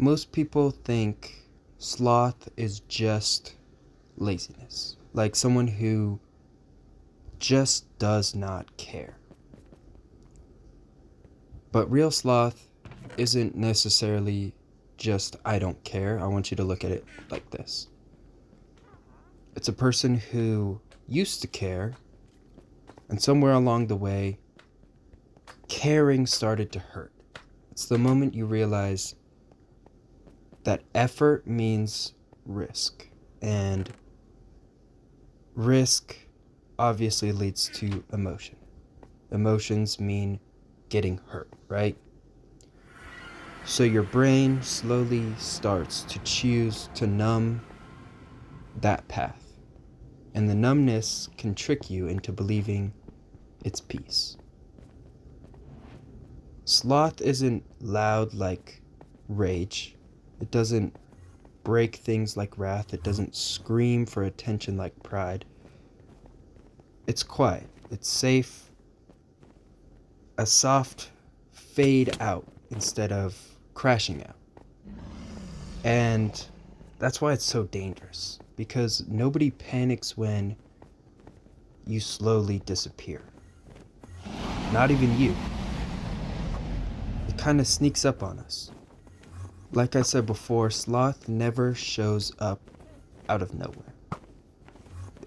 Most people think sloth is just laziness, like someone who just does not care. But real sloth isn't necessarily just I don't care. I want you to look at it like this. It's a person who used to care, and somewhere along the way, caring started to hurt. It's the moment you realize that effort means risk, and risk obviously leads to emotion. Emotions mean getting hurt, right? So your brain slowly starts to choose to numb that path. And the numbness can trick you into believing it's peace. Sloth isn't loud like rage. It doesn't break things like wrath. It doesn't scream for attention like pride. It's quiet. It's safe. A soft fade out instead of crashing out. And that's why it's so dangerous. Because nobody panics when you slowly disappear. Not even you. It kind of sneaks up on us. Like I said before, sloth never shows up out of nowhere.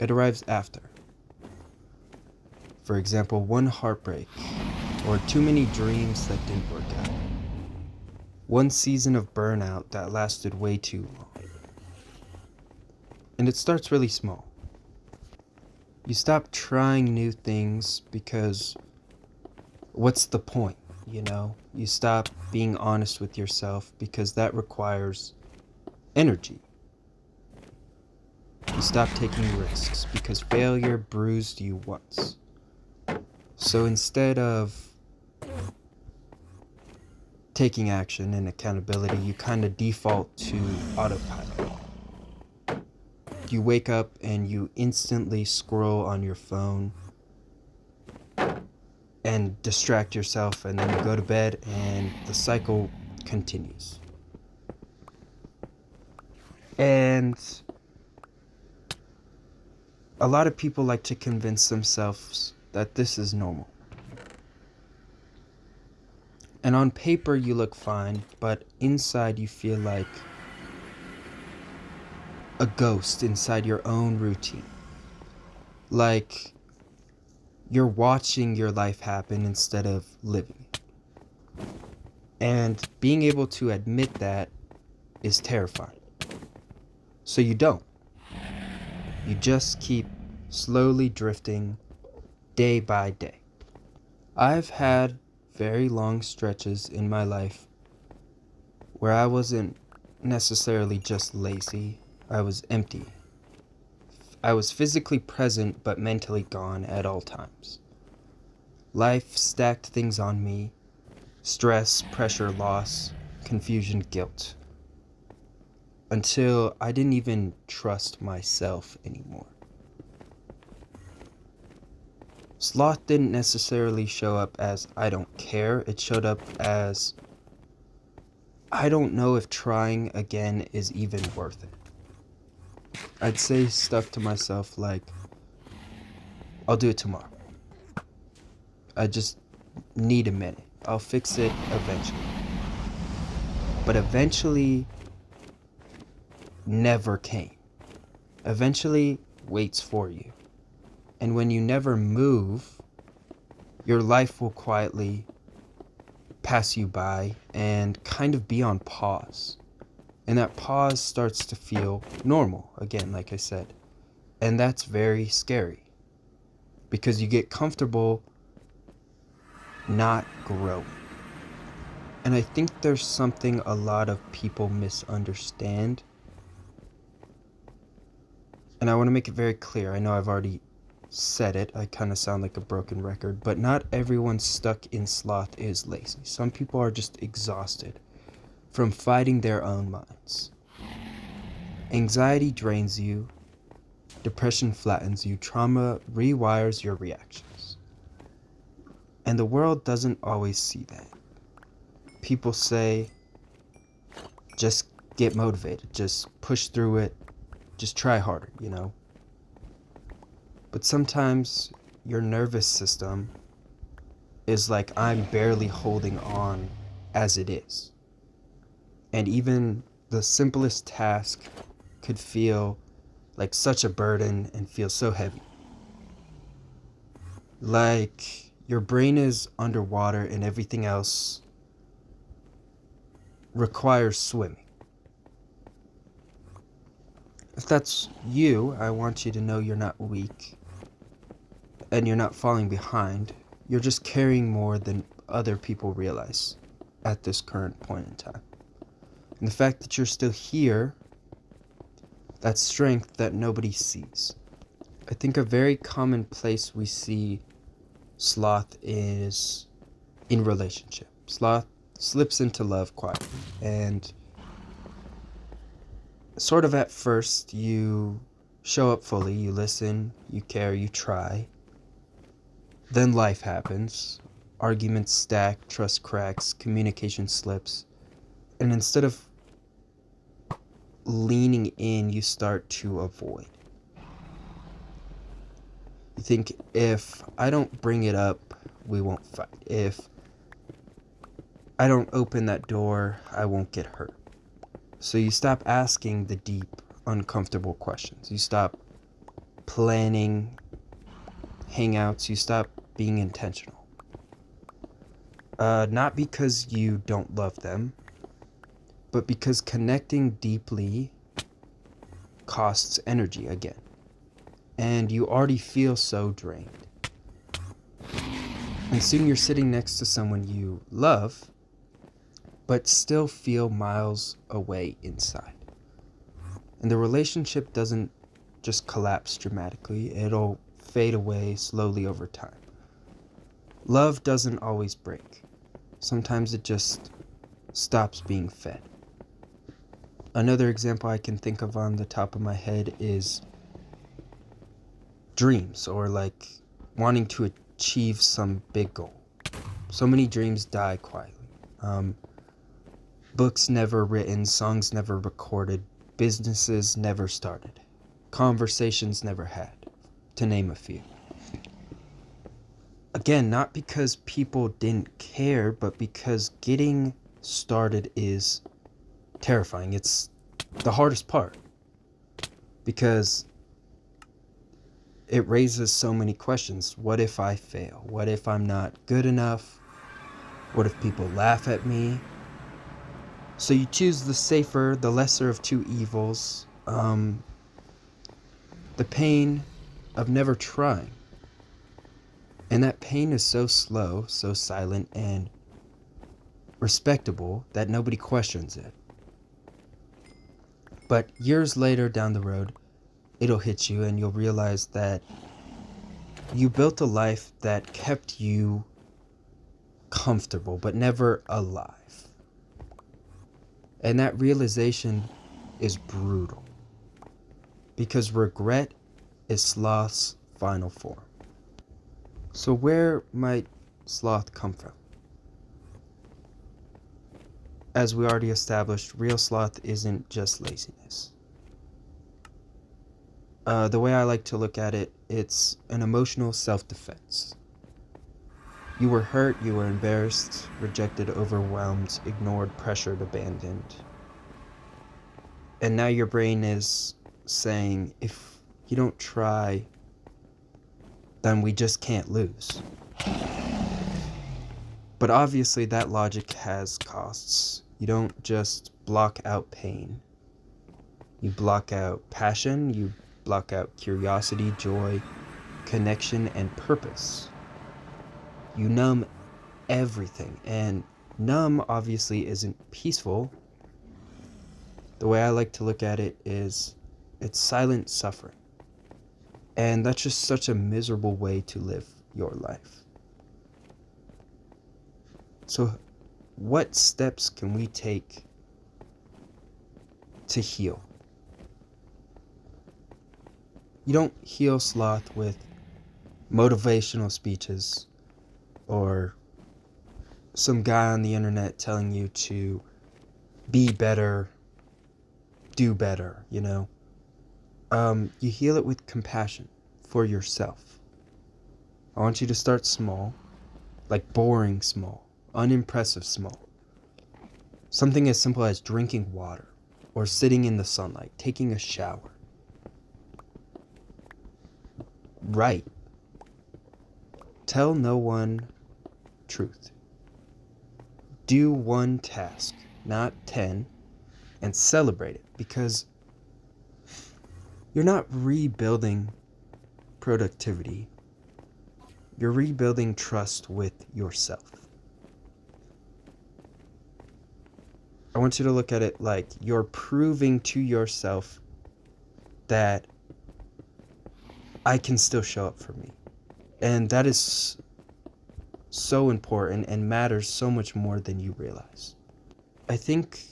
It arrives after. For example, one heartbreak, or too many dreams that didn't work out. One season of burnout that lasted way too long. And it starts really small. You stop trying new things because what's the point, you know? You stop being honest with yourself because that requires energy. You stop taking risks because failure bruised you once. So instead of taking action and accountability, you kind of default to autopilot. You wake up and you instantly scroll on your phone and distract yourself, and then you go to bed and the cycle continues. And a lot of people like to convince themselves that this is normal. And on paper you look fine, but inside you feel like a ghost inside your own routine. Like you're watching your life happen instead of living it. And being able to admit that is terrifying. So you don't. You just keep slowly drifting day by day. I've had very long stretches in my life where I wasn't necessarily just lazy, I was empty. I was physically present but mentally gone at all times. Life stacked things on me: stress, pressure, loss, confusion, guilt. Until I didn't even trust myself anymore. Sloth didn't necessarily show up as I don't care. It showed up as I don't know if trying again is even worth it. I'd say stuff to myself like, I'll do it tomorrow. I just need a minute. I'll fix it eventually. But eventually never came. Eventually waits for you. And when you never move, your life will quietly pass you by and kind of be on pause. And that pause starts to feel normal, again, like I said. And that's very scary because you get comfortable not growing. And I think there's something a lot of people misunderstand. And I want to make it very clear. I know I've already said it. I kind of sound like a broken record. But not everyone stuck in sloth is lazy. Some people are just exhausted from fighting their own minds. Anxiety drains you. Depression flattens you. Trauma rewires your reactions. And the world doesn't always see that. People say, just get motivated, just push through it, just try harder, you know? But sometimes your nervous system is like, I'm barely holding on as it is. And even the simplest task could feel like such a burden and feel so heavy. Like your brain is underwater and everything else requires swimming. If that's you, I want you to know you're not weak and you're not falling behind. You're just carrying more than other people realize at this current point in time. And the fact that you're still here, that's strength that nobody sees. I think a very common place we see sloth is in relationship. Sloth slips into love quietly, and sort of at first you show up fully, you listen, you care, you try. Then life happens. Arguments stack, trust cracks, communication slips. And instead of leaning in, you start to avoid. You think, if I don't bring it up, we won't fight. If I don't open that door, I won't get hurt. So you stop asking the deep, uncomfortable questions. You stop planning hangouts. You stop being intentional. Not because you don't love them, but because connecting deeply costs energy again. And you already feel so drained. And soon you're sitting next to someone you love, but still feel miles away inside. And the relationship doesn't just collapse dramatically, it'll fade away slowly over time. Love doesn't always break. Sometimes it just stops being fed. Another example I can think of on the top of my head is dreams, or like wanting to achieve some big goal. So many dreams die quietly. Books never written, songs never recorded, businesses never started, conversations never had, to name a few. Again, not because people didn't care, but because getting started is terrifying. It's the hardest part because it raises so many questions. What if I fail? What if I'm not good enough? What if people laugh at me? So you choose the safer, the lesser of two evils, the pain of never trying. And that pain is so slow, so silent, and respectable that nobody questions it. But years later down the road, it'll hit you and you'll realize that you built a life that kept you comfortable, but never alive. And that realization is brutal, because regret is sloth's final form. So where might sloth come from? As we already established, real sloth isn't just laziness. The way I like to look at it, it's an emotional self-defense. You were hurt, you were embarrassed, rejected, overwhelmed, ignored, pressured, abandoned. And now your brain is saying, if you don't try, then we just can't lose. But obviously that logic has costs. You don't just block out pain. You block out passion, you block out curiosity, joy, connection, and purpose. You numb everything, and numb obviously isn't peaceful. The way I like to look at it is it's silent suffering. And that's just such a miserable way to live your life. So what steps can we take to heal? You don't heal sloth with motivational speeches or some guy on the internet telling you to be better, do better, You heal it with compassion for yourself. I want you to start small, like boring small, unimpressive small. Something as simple as drinking water or sitting in the sunlight, taking a shower. Write. Tell no one truth. Do one task, not 10, and celebrate it, because you're not rebuilding productivity. You're rebuilding trust with yourself. I want you to look at it like you're proving to yourself that I can still show up for me. And that is so important and matters so much more than you realize. I think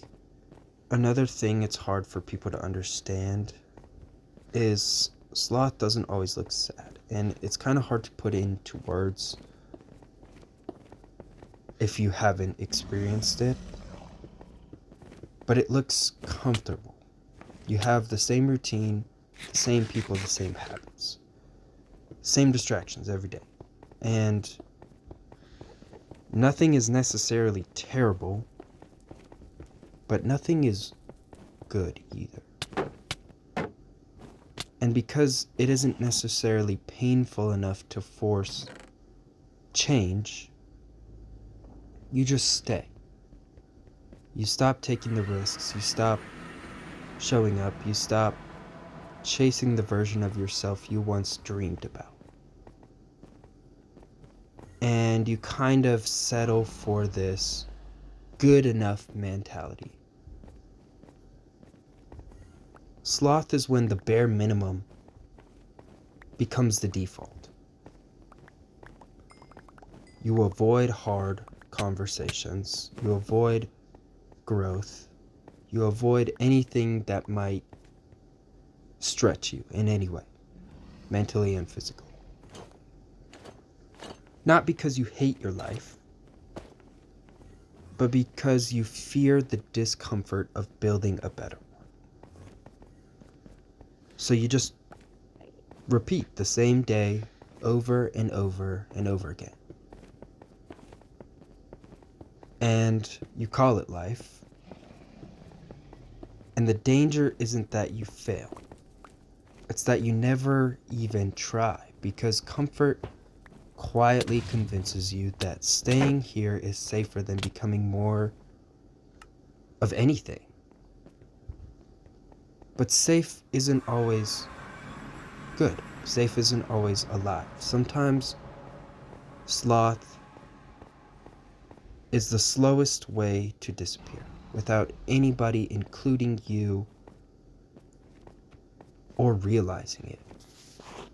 another thing it's hard for people to understand is sloth doesn't always look sad. And it's kind of hard to put into words if you haven't experienced it. But it looks comfortable. You have the same routine, the same people, the same habits, same distractions every day. And nothing is necessarily terrible, but nothing is good either. And because it isn't necessarily painful enough to force change, you just stay. You stop taking the risks, you stop showing up, you stop chasing the version of yourself you once dreamed about. And you kind of settle for this good enough mentality. Sloth is when the bare minimum becomes the default. You avoid hard conversations, you avoid growth, you avoid anything that might stretch you in any way, mentally and physically. Not because you hate your life, but because you fear the discomfort of building a better one. So you just repeat the same day over and over and over again. And you call it life. And the danger isn't that you fail. It's that you never even try, because comfort quietly convinces you that staying here is safer than becoming more of anything. But safe isn't always good. Safe isn't always alive. Sometimes sloth is the slowest way to disappear without anybody, including you, or realizing it.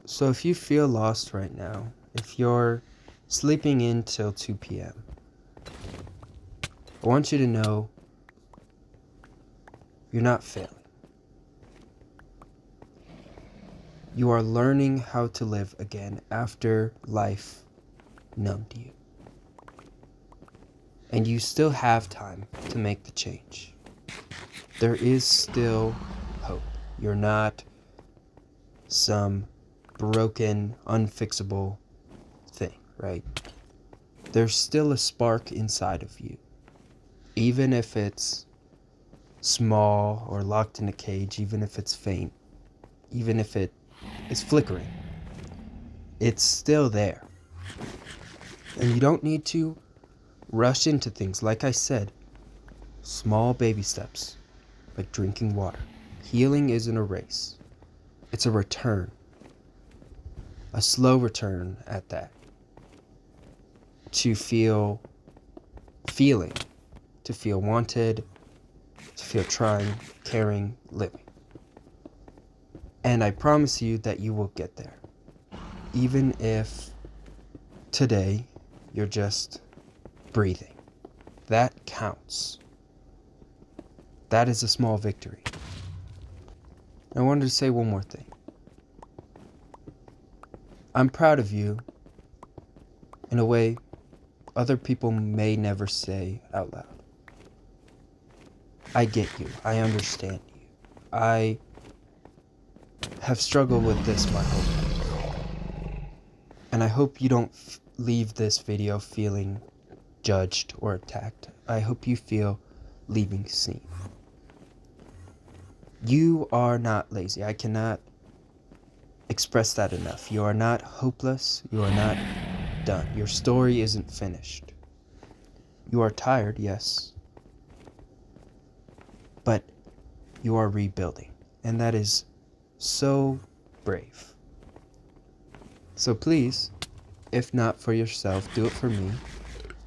So if you feel lost right now, if you're sleeping in till 2 p.m., I want you to know you're not failing. You are learning how to live again after life numbed you. And you still have time to make the change. There is still hope. You're not some broken, unfixable thing, right? There's still a spark inside of you. Even if it's small or locked in a cage, even if it's faint, even if it is flickering, it's still there. And you don't need to rush into things. Like I said, small baby steps, like drinking water. Healing isn't a race. It's a return. A slow return at that. To feel feeling. To feel wanted. To feel trying, caring, living. And I promise you that you will get there. Even if today you're just breathing. That counts. That is a small victory. I wanted to say one more thing. I'm proud of you in a way other people may never say out loud. I get you. I understand you. I have struggled with this my whole life. And I hope you don't leave this video feeling judged or attacked. I hope you feel leaving seen. You are not lazy. I cannot express that enough. You are not hopeless. You are not done. Your story isn't finished. You are tired, yes, but you are rebuilding, and that is so brave. So please, if not for yourself, do it for me.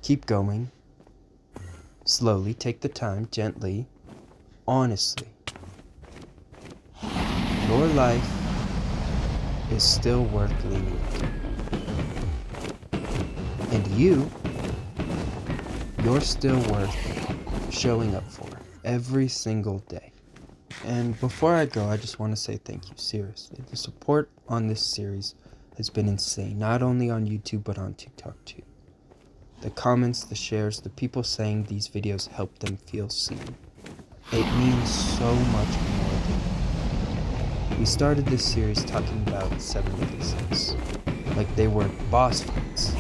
Keep going. Slowly, take the time, gently, honestly. Your life is still worth leaning into. And you're still worth showing up for every single day. And before I go, I just want to say thank you, seriously. The support on this series has been insane, not only on YouTube, but on TikTok too. The comments, the shares, the people saying these videos help them feel seen. It means so much more than we started this series talking about 7 deadly sins, like they were boss fights,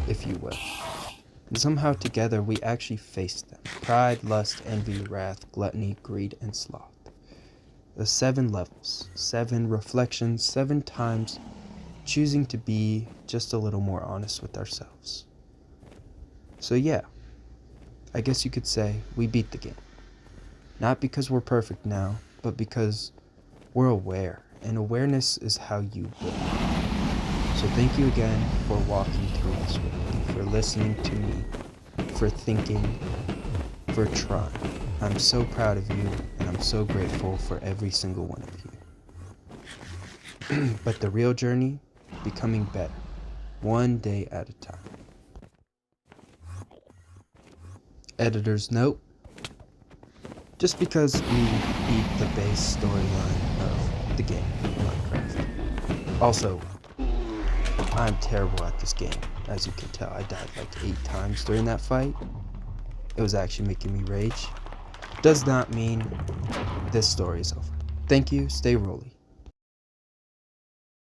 if you will. And somehow together we actually faced them. Pride, lust, envy, wrath, gluttony, greed, and sloth. The 7 levels, 7 reflections, 7 times choosing to be just a little more honest with ourselves. So yeah, I guess you could say we beat the game. Not because we're perfect now, but because we're aware, and awareness is how you win. So thank you again for walking through this with me, for listening to me, for thinking, for trying. I'm so proud of you, and I'm so grateful for every single one of you. But the real journey, becoming better, one day at a time. Editor's note: just because we beat the base storyline of the game, Minecraft. Also, I'm terrible at this game, as you can tell. I died like 8 times during that fight. It was actually making me rage. Does not mean this story is over. Thank you, stay rolly.